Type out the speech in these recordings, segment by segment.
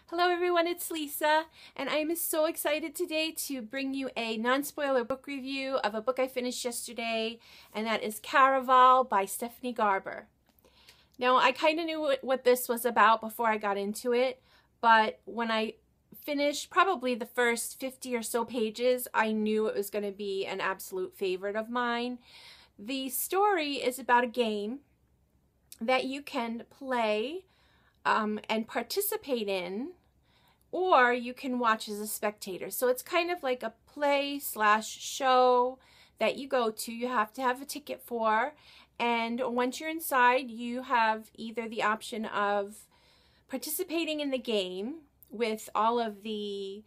Hello everyone, it's Lisa, and I am so excited today to bring you a non-spoiler book review of a book I finished yesterday, and that is Caraval by Stephanie Garber. Now, I kind of knew what this was about before I got into it, but when I finished probably the first 50 or so pages, I knew it was going to be an absolute favorite of mine. The story is about a game that you can play and participate in, or you can watch as a spectator. So it's kind of like a play/show that you go to. You have to have a ticket for, and once you're inside, you have either the option of participating in the game with all of the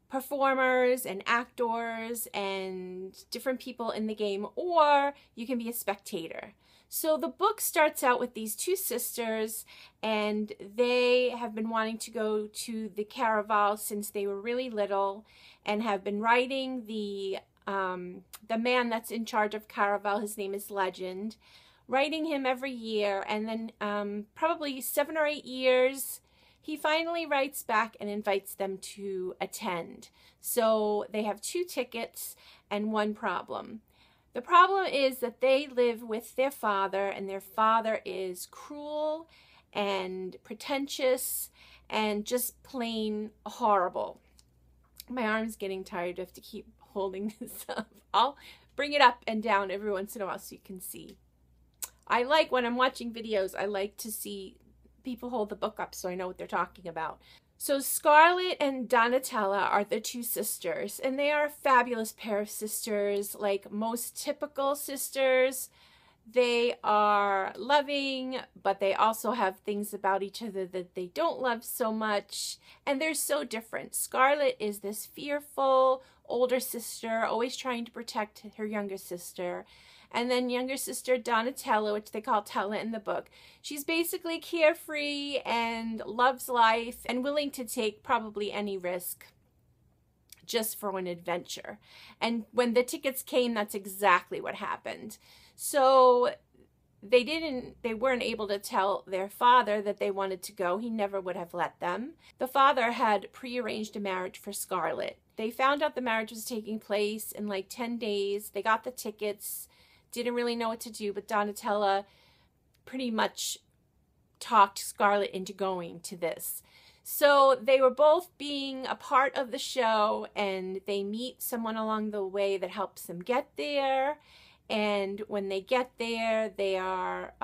performers and actors and different people in the game, or you can be a spectator. So the book starts out with these two sisters, and they have been wanting to go to the Caraval since they were really little, and have been writing the man that's in charge of Caraval. His name is Legend, writing him every year, and then probably 7 or 8 years, he finally writes back and invites them to attend. So they have 2 tickets and 1 problem. The problem is that they live with their father, and their father is cruel and pretentious and just plain horrible. My arm's getting tired. I have to keep holding this up. I'll bring it up and down every once in a while so you can see. I like, when I'm watching videos, I like to see people hold the book up so I know what they're talking about. So Scarlett and Donatella are the 2 sisters, and they are a fabulous pair of sisters, like most typical sisters. They are loving, but they also have things about each other that they don't love so much, and they're so different. Scarlett is this fearful older sister, always trying to protect her younger sister. And then younger sister Donatella, which they call Tella in the book, she's basically carefree and loves life and willing to take probably any risk just for an adventure. And when the tickets came, that's exactly what happened. So they weren't able to tell their father that they wanted to go. He never would have let them. The father had prearranged a marriage for Scarlett. They found out the marriage was taking place in like 10 days. They got the tickets. Didn't really know what to do, but Donatella pretty much talked Scarlett into going to this. So they were both being a part of the show, and they meet someone along the way that helps them get there. And when they get there, they are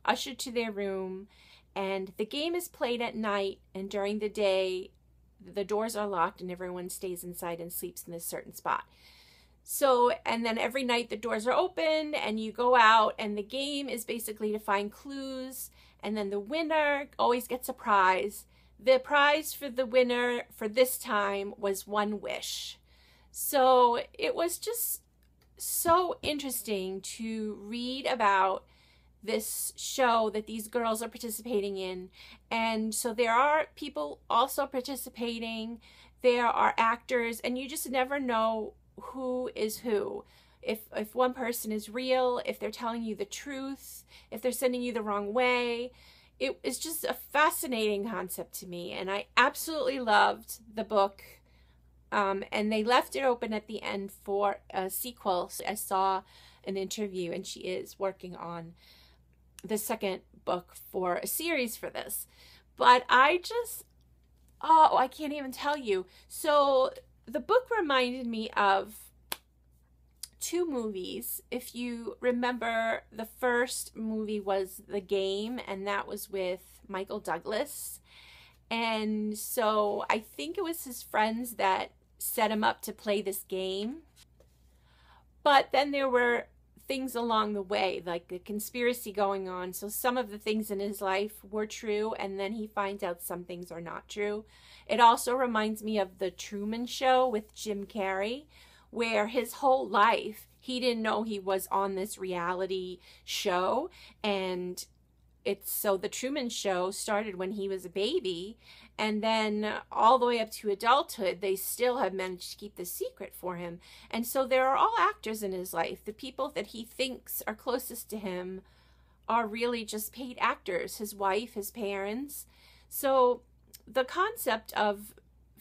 ushered to their room, and the game is played at night, and during the day, the doors are locked and everyone stays inside and sleeps in a certain spot. So, and then every night the doors are open and you go out, and the game is basically to find clues, and then the winner always gets a prize. The prize for the winner for this time was 1 wish. So it was just so interesting to read about this show that these girls are participating in. And so there are people also participating. There are actors, and you just never know who is who. If one person is real, if they're telling you the truth, if they're sending you the wrong way. It is just a fascinating concept to me, and I absolutely loved the book. And they left it open at the end for a sequel. So I saw an interview, and she is working on the 2nd book for a series for this. But I can't even tell you. So the book reminded me of 2 movies. If you remember, the first movie was The Game, and that was with Michael Douglas. And so I think it was his friends that set him up to play this game. But then there were things along the way, like a conspiracy going on. So some of the things in his life were true, and then he finds out some things are not true. It also reminds me of The Truman Show with Jim Carrey, where his whole life he didn't know he was on this reality show. And so The Truman Show started when he was a baby, and then all the way up to adulthood, they still have managed to keep the secret for him. And so there are all actors in his life. The people that he thinks are closest to him are really just paid actors, his wife, his parents. So the concept of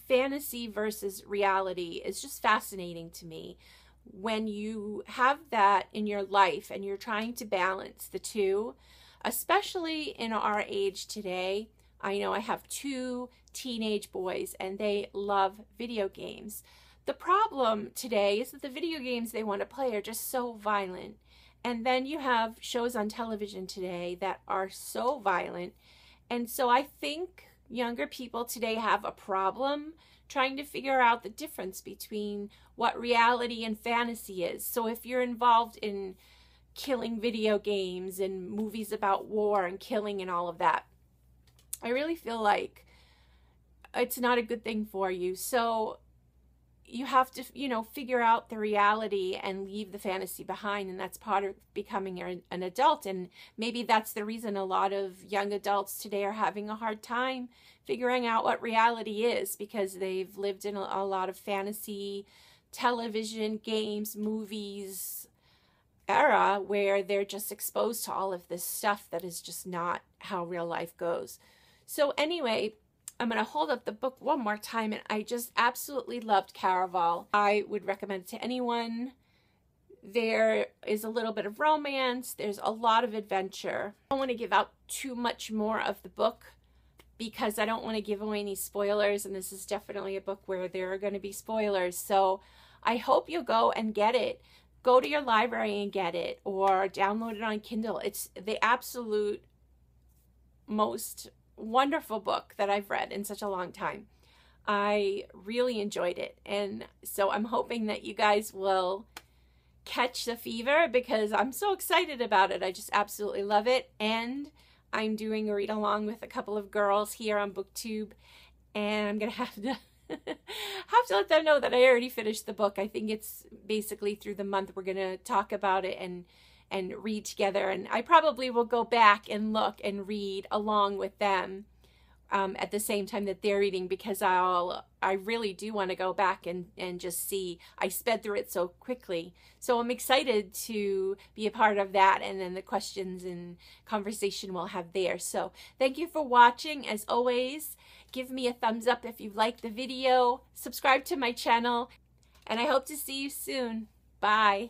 fantasy versus reality is just fascinating to me. When you have that in your life and you're trying to balance the two, especially in our age today. I know I have 2 teenage boys and they love video games. The problem today is that the video games they want to play are just so violent. And then you have shows on television today that are so violent. And so I think younger people today have a problem trying to figure out the difference between what reality and fantasy is. So if you're involved in killing video games and movies about war and killing and all of that, I really feel like it's not a good thing for you. So you have to, figure out the reality and leave the fantasy behind. And that's part of becoming an adult. And maybe that's the reason a lot of young adults today are having a hard time figuring out what reality is, because they've lived in a lot of fantasy television, games, movies era where they're just exposed to all of this stuff that is just not how real life goes. So anyway, I'm going to hold up the book one more time, and I just absolutely loved Caraval. I would recommend it to anyone. There is a little bit of romance. There's a lot of adventure. I don't want to give out too much more of the book because I don't want to give away any spoilers, and this is definitely a book where there are going to be spoilers. So I hope you'll go and get it. Go to your library and get it, or download it on Kindle. It's the absolute most wonderful book that I've read in such a long time. I really enjoyed it, and so I'm hoping that you guys will catch the fever because I'm so excited about it. I just absolutely love it, and I'm doing a read along with a couple of girls here on BookTube, and I'm gonna have to let them know that I already finished the book. I think it's basically through the month we're gonna talk about it and read together, and I probably will go back and look and read along with them at the same time that they're reading, because I really do want to go back and just see. I sped through it so quickly, so I'm excited to be a part of that, and then the questions and conversation we'll have there. So thank you for watching. As always, give me a thumbs up if you liked the video, subscribe to my channel, and I hope to see you soon. Bye.